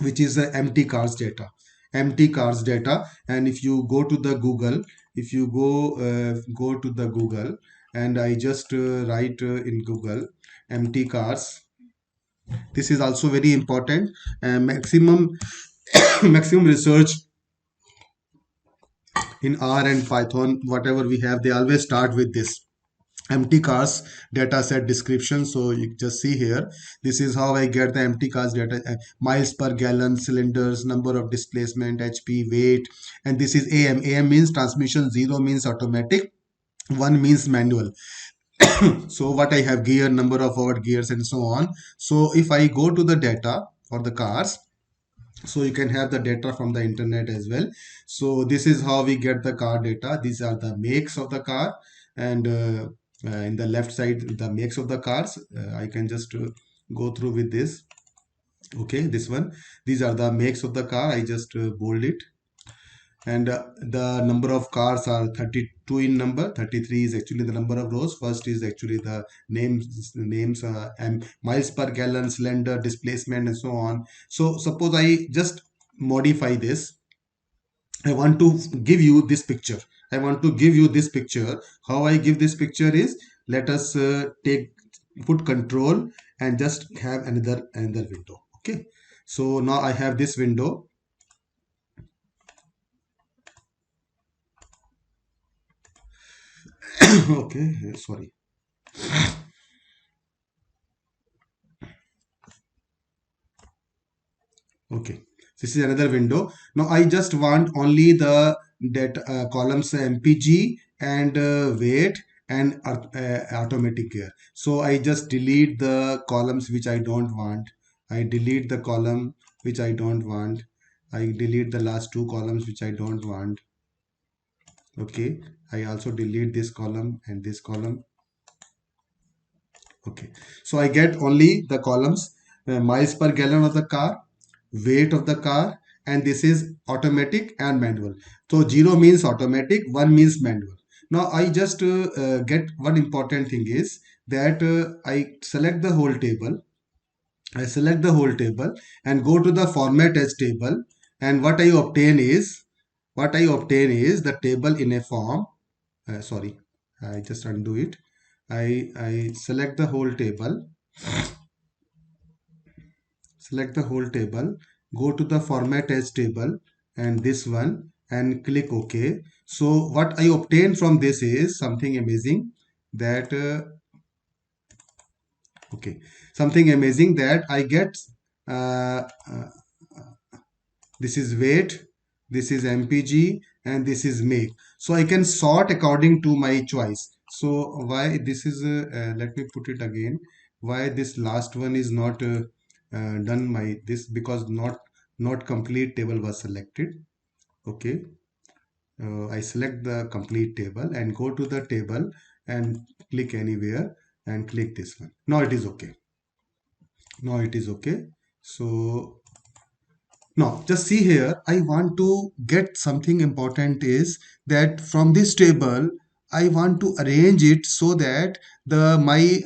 which is empty cars data. Empty cars data. And if you go to the Google, if you go to the Google, and I just write in Google empty cars. This is also very important. Maximum maximum research in R and Python, whatever we have, they always start with this empty cars data set description. So you just see here, this is how I get the empty cars data: miles per gallon, cylinders, number of displacement, HP, weight. And this is AM means transmission, 0 means automatic, 1 means manual. So what I have, gear, number of our gears, and so on. So if I go to the data for the cars, So you can have the data from the internet as well. So this is how we get the car data. These are the makes of the car, and in the left side the makes of the cars. I can just go through with this. Okay, this one, these are the makes of the car. I just bold it, and the number of cars are 32 in number. 33 is actually the number of rows. First is actually the names and miles per gallon, cylinder, displacement, and so on. So suppose I just modify this. I want to give you this picture. I want to give you this picture. How I give this picture is, let us take put control and just have another window. Okay, so now I have this window. Okay, sorry. Okay, this is another window. Now I just want only the that columns MPG and weight and automatic gear. So I just delete the columns which I don't want. I delete the column which I don't want. I delete the last two columns which I don't want. Okay, I also delete this column and this column. Okay, so I get only the columns miles per gallon of the car, weight of the car, and this is automatic and manual. So 0 means automatic, 1 means manual. Now I just get one important thing is that I select the whole table. I select the whole table and go to the format as table, and what I obtain is the table in a form. Sorry, I just undo it. I select the whole table, go to the format as table and this one, and click OK. So what I obtain from this is something amazing, that okay, something amazing that I get uh, uh, this is weight, this is MPG, and this is make. So I can sort according to my choice. So why this is let me put it again. Why this last one is not done my this, because not complete table was selected. Okay, I select the complete table and go to the table and click anywhere and click this one. Now it is okay. Now it is okay. So now, just see here, I want to get something important is that from this table, I want to arrange it so that the my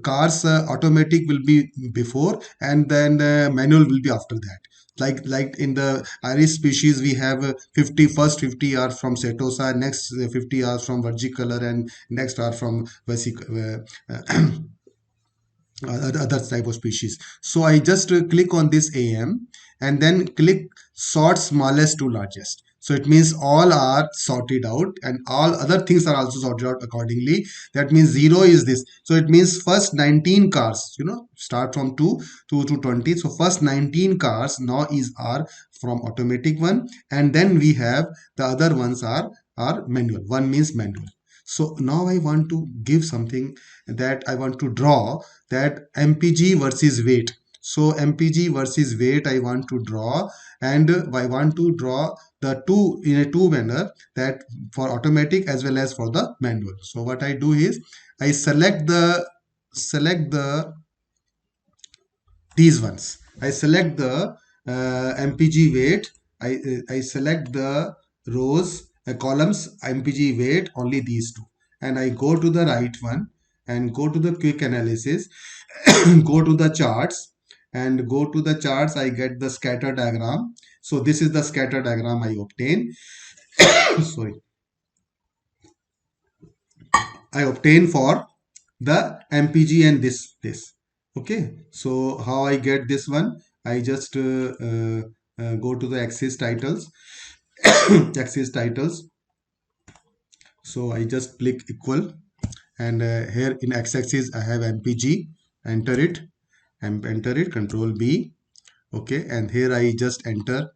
car's automatic will be before, and then manual will be after that. Like in the Irish species, we have 50, first 50 are from Setosa, next 50 are from Vergicolor, and next are from other type of species. So I just click on this AM and then click sort smallest to largest. So it means all are sorted out and all other things are also sorted out accordingly. That means 0 is this. So it means first 19 cars, start from 2 to 20. So first 19 cars now are from automatic one, and then we have the other ones are manual. One means manual. So now I want to give something, that I want to draw that MPG versus weight. So MPG versus weight I want to draw, and I want to draw the two in a two manner, that for automatic as well as for the manual. So what I do is I select the these ones. I select the MPG weight. I select the rows, columns, MPG weight, only these two. And I go to the right one and go to the quick analysis, go to the charts, and go to the charts. I get the scatter diagram. So this is the scatter diagram I obtain. Sorry. I obtain for the MPG and this. Okay, so how I get this one? I just go to the axis titles, axis titles. So I just click equal, and here in x-axis I have MPG. Enter it, and enter it. Control B. Okay, and here I just enter,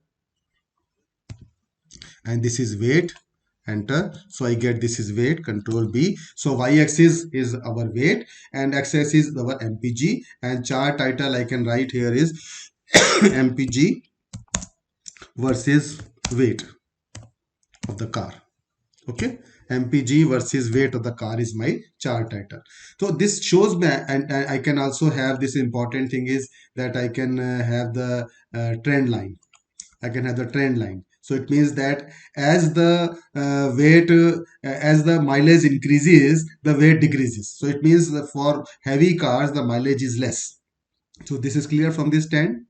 and this is weight. Enter. So I get this is weight. Control B. So y-axis is our weight and x-axis is our MPG, and chart title I can write here is MPG versus weight of the car. Okay, mpg versus weight of the car is my chart title. So this shows me, and I can also have this important thing is that I can have the trend line. I can have the trend line. So it means that as the weight, as the mileage increases, the weight decreases. So it means that for heavy cars, the mileage is less. So this is clear from this trend.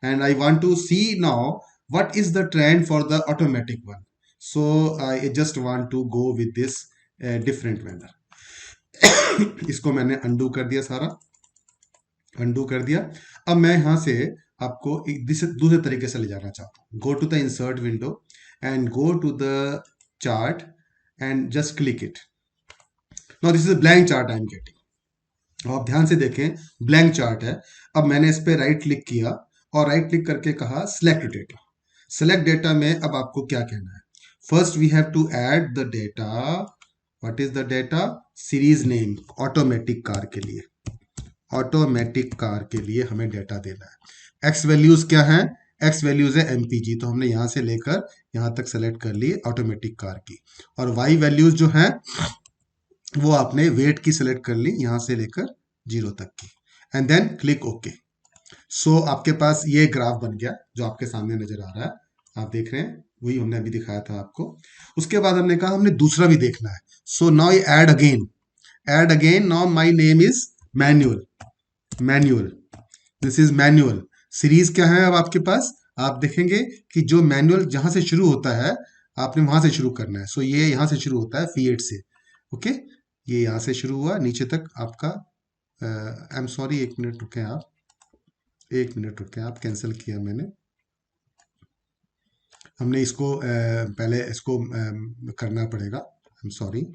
And I want to see now what is the trend for the automatic one. So I just want to go with this different manner. इसको मैंने undo कर दिया सारा, undo कर दिया. अब मैं यहाँ से आपको एक दूसरे तरीके से ले जाना चाहता हूँ. Go to the insert window and go to the chart and just click it. Now this is a blank chart I am getting. आप ध्यान से देखें, ब्लैंक चार्ट है. अब मैंने इस पे राइट क्लिक किया और राइट क्लिक करके कहा सिलेक्ट डेटा. सिलेक्ट डेटा में अब आपको क्या कहना है? First we have to add the data. What is the data? Series name. Automatic car के लिए, ऑटोमेटिक कार के लिए हमें डेटा देना है. एक्स वैल्यूज क्या है? एक्स वैल्यूज है एमपीजी, तो हमने यहां से लेकर यहां तक सेलेक्ट कर लिए ऑटोमेटिक कार की. और वाई वैल्यूज जो है वो आपने वेट की सिलेक्ट कर ली यहां से लेकर 0 तक की. And then click okay. So आपके पास ये ग्राफ बन गया जो आपके सामने नजर आ रहा है. आप देख रहे हैं, वही हमने अभी दिखाया था आपको. उसके बाद हमने कहा हमने दूसरा भी देखना है. So now I add again, add again. Now my name is manual, manual. This is manual. Series क्या है अब आपके पास? आप देखेंगे कि जो मैनुअल जहां से शुरू होता है आपने वहां से शुरू करना है. सो ये यहां से शुरू होता है Fiat से. ओके, ये यहां से शुरू हुआ नीचे तक आपका. आई एम सॉरी, एक मिनट रुके आप, एक मिनट रुके आप. कैंसिल किया मैंने. हमने इसको पहले इसको करना पड़ेगा. I am sorry.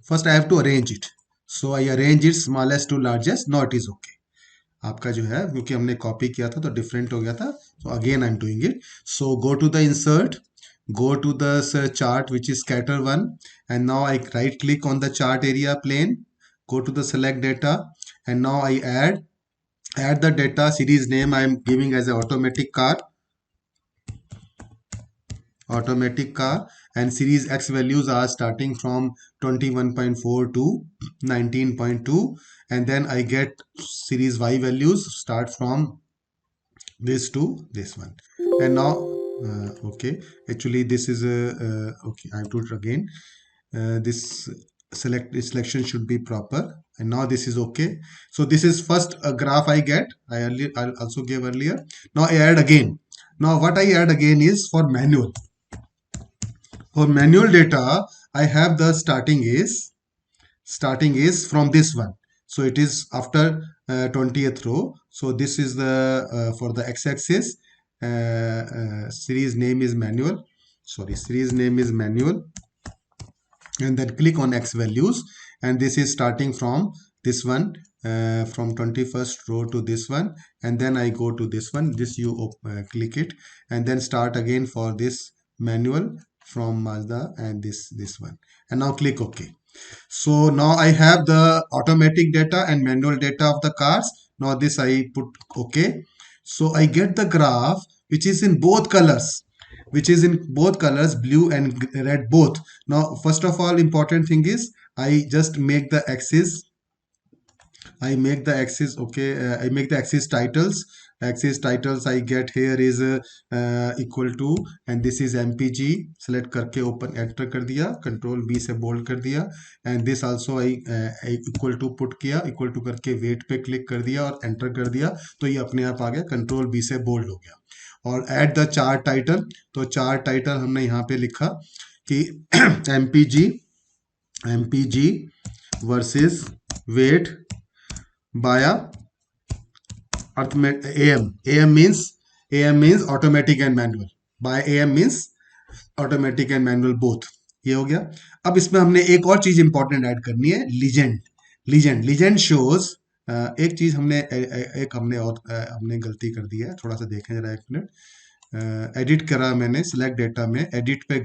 First I have to arrange it. So I arrange it smallest to largest. No it is okay. आपका जो है क्योंकि हमने कॉपी किया था तो डिफरेंट हो गया था. So again I am doing it. So go to the insert, go to the chart which is scatter one, and now I right click on the chart area plane, go to the select data, and now I add the data. Series name I am giving as a automatic car, automatic car, and series X values are starting from 21.4 to 19.2, and then I get series Y values start from this to this one. And now okay, actually this is okay, I have to do it again. This selection should be proper, and now this is okay. So this is first a graph I get. I also gave earlier. Now I add again. Now what I add again is for manual. For manual data I have the starting is from this one. So it is after 20th row. So this is the for the x-axis. Series name is manual. Sorry, series name is manual. And then click on X values, and this is starting from this one, from 21st row to this one, and then I go to this one. This you click it, and then start again for this manual from Mazda, and this one, and now click OK. So now I have the automatic data and manual data of the cars. Now this I put OK. So I get the graph which is in both colors, blue and red both. Now first of all, important thing is I just make the axis, okay, I make the axis titles. I get here is equal to, and this is mpg. Select करके open enter कर दिया, control B से bold कर दिया, and this also I equal to put किया, equal to करके weight पे click कर दिया और enter कर दिया, तो ये अपने आप आ गया, control B से bold हो गया. और add the chart title. तो chart title हमने यहाँ पे लिखा कि mpg versus weight via AM means automatic and manual. By AM means automatic and manual both. ये हो गया. अब इसमें हमने एक और चीज इंपॉर्टेंट ऐड करनी है, लीजेंड शोज. एक चीज हमने गलती कर दी है, थोड़ा सा देखें जरा, एक मिनट. एडिट करा मैंने, सिलेक्ट डेटा में एडिट पे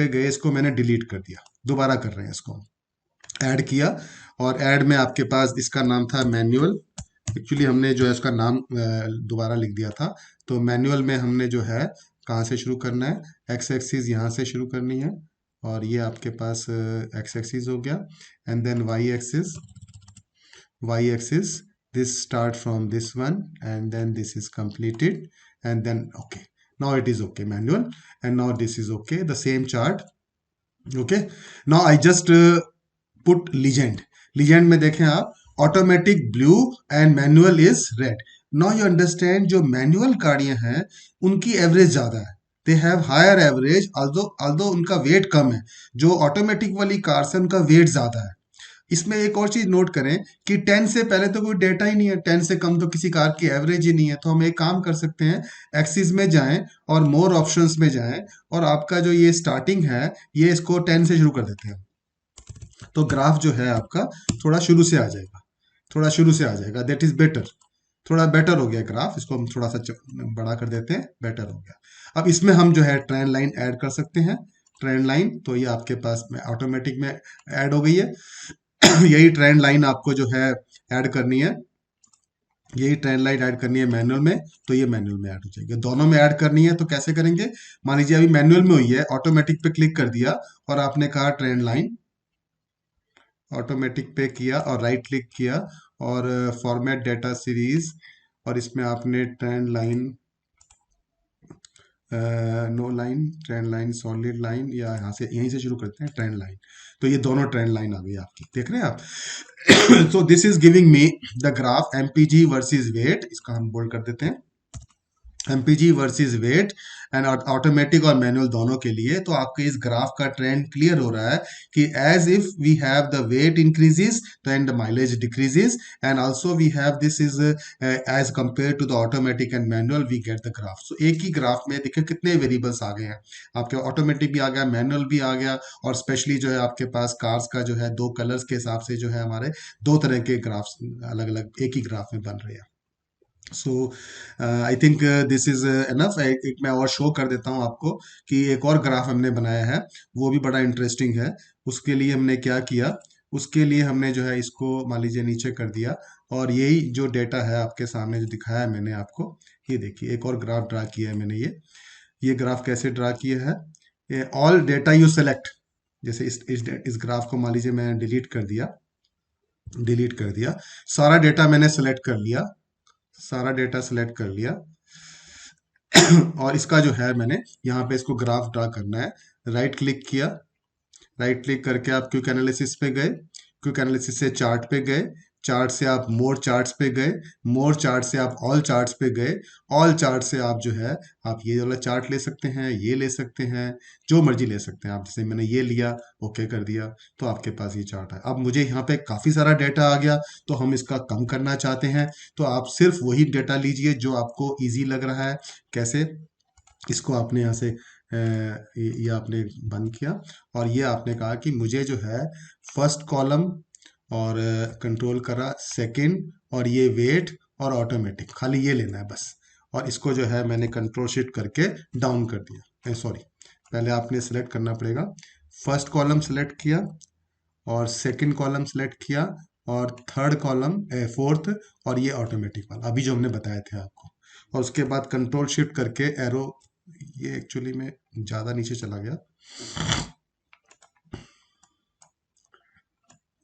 गए, इसको मैंने डिलीट कर दिया. दोबारा कर रहे हैं, इसको ऐड किया, और ऐड में आपके पास इसका नाम था मैनुअल एक्चुअली हमने जो है उसका नाम दोबारा लिख दिया था। तो मैनुअल में हमने जो है कहाँ से शुरू करना है, एक्स एक्सिस यहाँ से शुरू करनी है, और ये आपके पास एक्स एक्सिस हो गया, and then Y axis, this start from this one and then this is completed, and then okay, now it is okay manual, and now this is okay, the same chart. Okay, now I just put legend में देखें आप, automatic blue and manual is red. Now you understand, जो manual गाड़ियां हैं उनकी average ज्यादा है, they have higher average, although उनका वेट कम है। जो ऑटोमेटिक वाली कार्स है उनका वेट ज्यादा है। इसमें एक और चीज नोट करें कि 10 से पहले तो कोई डेटा ही नहीं है, 10 से कम तो किसी कार की एवरेज ही नहीं है। तो हम एक काम कर सकते हैं, एक्सिस में जाएं और मोर ऑप्शंस में जाएं, और आपका जो ये स्टार्टिंग है ये इसको 10 से शुरू कर देते हैं। तो ग्राफ जो है आपका थोड़ा शुरू से आ जाएगा, थोड़ा शुरू से आ जाएगा, दैट इज बेटर। थोड़ा बेटर हो गया ग्राफ, इसको हम थोड़ा सा बड़ा कर देते हैं, बेटर हो गया। अब इसमें हम जो है ट्रेंड लाइन ऐड कर सकते हैं, ट्रेंड लाइन। तो ये आपके पास में ऑटोमेटिक में ऐड हो गई है। यही ट्रेंड लाइन आपको जो है ऐड करनी है, यही ट्रेंड लाइन ऐड करनी है मैनुअल में, तो ये मैनुअल में ऐड हो जाएगी। दोनों में ऐड करनी है तो कैसे करेंगे, मान लीजिए अभी मैनुअल में हुई है, ऑटोमेटिक पे क्लिक कर दिया और आपने कहा ट्रेंड लाइन, ऑटोमेटिक पे किया और राइट क्लिक किया और फॉर्मेट डेटा सीरीज, और इसमें आपने trend line, no line, trend line, solid line, या यहाँ से यहीं से शुरू करते हैं ट्रेंड लाइन। तो ये दोनों ट्रेंड लाइन आ गई आपकी, देख रहे हैं आप। So this is giving me the graph MPG versus weight, इसका हम बोल्ड कर देते हैं, MPG versus weight and automatic और मैनुअल दोनों के लिए। तो आपके इस ग्राफ का ट्रेंड क्लियर हो रहा है कि as if we have the weight increases तो and the mileage decreases, and also we have this is as compared to the automatic and manual we get the graph. So एक ही graph में देखिए कितने वेरिएबल्स आ गए हैं, आपके automatic भी आ गया, मैनुअल भी आ गया, और स्पेशली जो है आपके पास कार्स का जो है दो कलर्स के हिसाब से जो है हमारे दो तरह के ग्राफ्स अलग अलग एक ही ग्राफ में बन रहे हैं। So I think this is enough. एक मैं और शो कर देता हूँ आपको कि एक और ग्राफ हमने बनाया है, वो भी बड़ा इंटरेस्टिंग है। उसके लिए हमने क्या किया, उसके लिए हमने जो है इसको मान लीजिए नीचे कर दिया, और यही जो डेटा है आपके सामने जो दिखाया है मैंने आपको, ये देखिए एक और ग्राफ ड्रा किया है मैंने। ये ग्राफ कैसे ड्रा किया है, ये ऑल डेटा यू सेलेक्ट, जैसे इस ग्राफ को मान लीजिए मैं डिलीट कर दिया, डिलीट कर दिया, सारा डेटा मैंने सेलेक्ट कर लिया, सारा डेटा सेलेक्ट कर लिया, और इसका जो है मैंने यहाँ पे इसको ग्राफ ड्रा करना है। राइट क्लिक किया, राइट क्लिक करके आप क्विक एनालिसिस पे गए, क्विक एनालिसिस से चार्ट पे गए, चार्ट से आप मोर चार्ट्स पे गए, मोर चार्ट से आप ऑल चार्ट्स पे गए, ऑल चार्ट से आप जो है आप ये वाला चार्ट ले सकते हैं, ये ले सकते हैं, जो मर्जी ले सकते हैं आप। जैसे मैंने ये लिया, ओके कर दिया, तो आपके पास ये चार्ट है। अब मुझे यहाँ पे काफ़ी सारा डेटा आ गया, तो हम इसका कम करना चाहते हैं, तो आप सिर्फ वही डेटा लीजिए जो आपको ईजी लग रहा है। कैसे, इसको आपने यहाँ से ये आपने बंद किया, और ये आपने कहा कि मुझे जो है फर्स्ट कॉलम और कंट्रोल करा सेकंड, और ये वेट और ऑटोमेटिक, खाली ये लेना है बस। और इसको जो है मैंने कंट्रोल शिफ्ट करके डाउन कर दिया, सॉरी पहले आपने सेलेक्ट करना पड़ेगा, फर्स्ट कॉलम सेलेक्ट किया और सेकंड कॉलम सेलेक्ट किया और थर्ड कॉलम फोर्थ, और ये ऑटोमेटिक वाला अभी जो हमने बताए थे आपको। और उसके बाद कंट्रोल शिफ्ट करके एरो, ये एक्चुअली में ज़्यादा नीचे चला गया,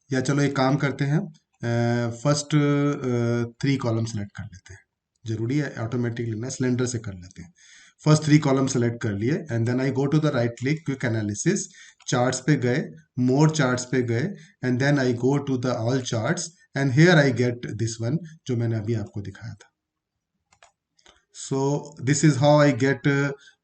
या चलो एक काम करते हैं, फर्स्ट 3 कॉलम सेलेक्ट कर लेते हैं, जरूरी है ऑटोमेटिक लेना, सिलेंडर से कर लेते हैं। फर्स्ट 3 कॉलम सेलेक्ट कर लिए, and then I go to the right click, quick analysis, charts पे गए, मोर चार्ट्स पे गए, and then I go to the all charts, and here I get this one जो मैंने अभी आपको दिखाया था। So this is how I get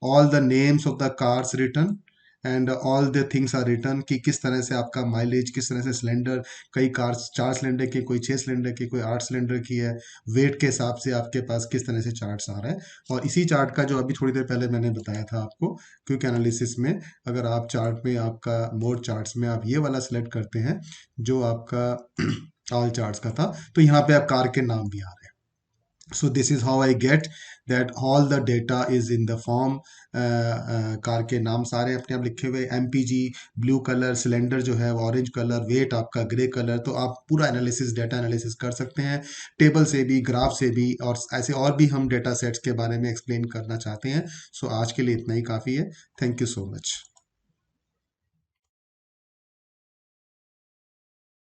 all the names of the cars written and all the things are written कि किस तरह से आपका माइलेज, किस तरह से सिलेंडर, कई कार्स 4 सिलेंडर की, कोई 6 सिलेंडर की, कोई 8 सिलेंडर की है, वेट के हिसाब से आपके पास किस तरह से चार्ट्स आ रहे हैं। और इसी चार्ट का जो अभी थोड़ी देर पहले मैंने बताया था आपको क्विक एनालिसिस में, अगर आप चार्ट में आपका मोर चार्ट्स में आप ये वाला सिलेक्ट करते हैं जो आपका ऑल चार्ट्स का था, तो यहाँ पे आप कार के नाम भी आ रहे हैं। So this is how I get that all the data is in the form. Car के नाम सारे अपने आप लिखे हुए, MPG ब्लू कलर, सिलेंडर जो है ऑरेंज कलर, वेट आपका ग्रे कलर। तो आप पूरा एनालिसिस, डेटा एनालिसिस कर सकते हैं टेबल से भी, ग्राफ से भी, और ऐसे और भी हम डेटा सेट्स के बारे में एक्सप्लेन करना चाहते हैं। सो आज के लिए इतना ही काफ़ी है। Thank you so much.